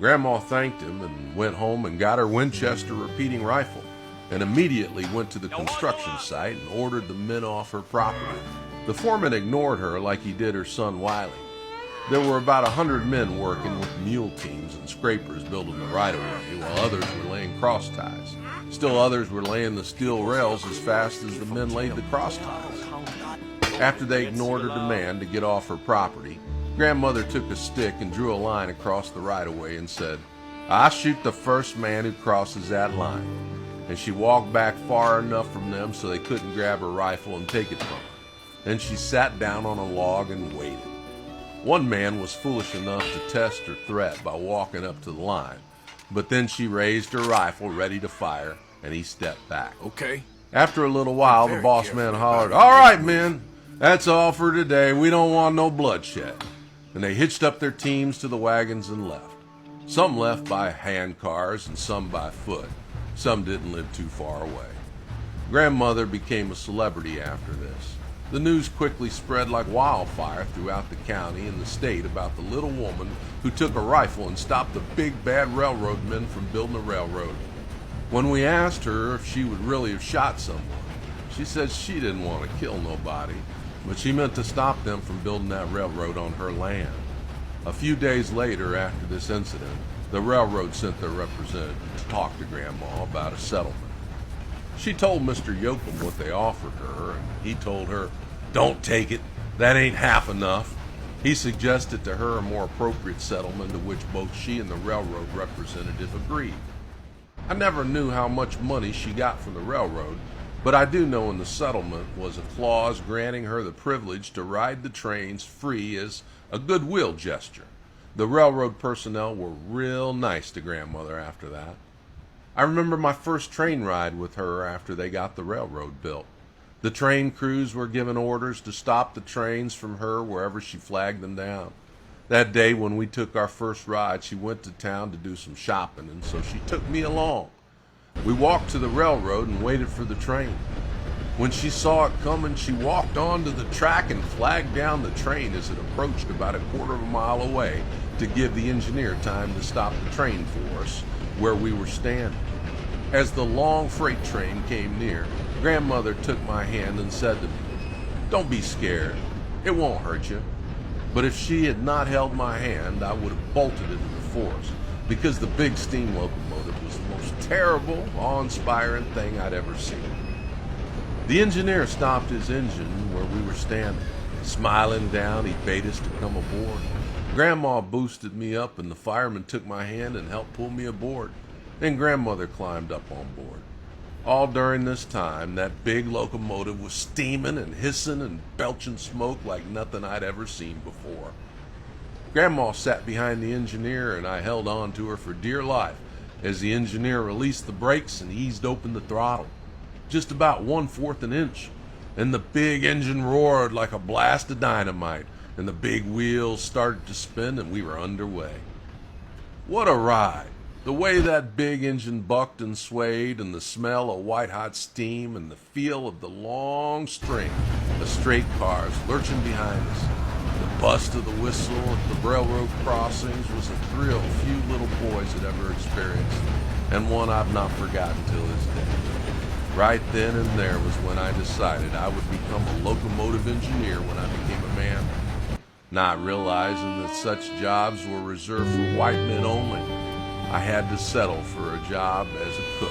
Grandma thanked him and went home and got her Winchester repeating rifle and immediately went to the construction site and ordered the men off her property. The foreman ignored her like he did her son Wiley. There were about 100 men working with mule teams and scrapers building the right-of-way, while others were laying cross ties. Still others were laying the steel rails as fast as the men laid the cross ties. After they ignored her demand to get off her property, Grandmother took a stick and drew a line across the right-of-way and said, "I shoot the first man who crosses that line." And she walked back far enough from them so they couldn't grab her rifle and take it from her. Then she sat down on a log and waited. One man was foolish enough to test her threat by walking up to the line, but then she raised her rifle ready to fire, and he stepped back. Okay. After a little while, the boss man hollered, "All right, men, that's all for today. We don't want no bloodshed." And they hitched up their teams to the wagons and left. Some left by hand cars and some by foot. Some didn't live too far away. Grandmother became a celebrity after this. The news quickly spread like wildfire throughout the county and the state about the little woman who took a rifle and stopped the big bad railroad men from building a railroad. When we asked her if she would really have shot someone, she said she didn't want to kill nobody, but she meant to stop them from building that railroad on her land. A few days later, after this incident, the railroad sent their representative to talk to Grandma about a settlement. She told Mr. Yoakum what they offered her, and he told her, "Don't take it. That ain't half enough." He suggested to her a more appropriate settlement to which both she and the railroad representative agreed. I never knew how much money she got from the railroad, but I do know in the settlement was a clause granting her the privilege to ride the trains free as a goodwill gesture. The railroad personnel were real nice to Grandmother after that. I remember my first train ride with her after they got the railroad built. The train crews were given orders to stop the trains from her wherever she flagged them down. That day when we took our first ride, she went to town to do some shopping, and so she took me along. We walked to the railroad and waited for the train. When she saw it coming, she walked onto the track and flagged down the train as it approached about a quarter of a mile away to give the engineer time to stop the train for us where we were standing. As the long freight train came near, Grandmother took my hand and said to me, "Don't be scared. It won't hurt you." But if she had not held my hand, I would have bolted into the forest, because the big steam locomotive was the most terrible, awe-inspiring thing I'd ever seen. The engineer stopped his engine where we were standing. Smiling down, he bade us to come aboard. Grandma boosted me up, and the fireman took my hand and helped pull me aboard. Then Grandmother climbed up on board. All during this time, that big locomotive was steaming and hissing and belching smoke like nothing I'd ever seen before. Grandma sat behind the engineer, and I held on to her for dear life as the engineer released the brakes and eased open the throttle, just about 1/4 an inch, and the big engine roared like a blast of dynamite, and the big wheels started to spin, and we were underway. What a ride! The way that big engine bucked and swayed, and the smell of white-hot steam, and the feel of the long string of straight cars lurching behind us. The bust of the whistle at the railroad crossings was a thrill few little boys had ever experienced, and one I've not forgotten till this day. Right then and there was when I decided I would become a locomotive engineer when I became a man, not realizing that such jobs were reserved for white men only. I had to settle for a job as a cook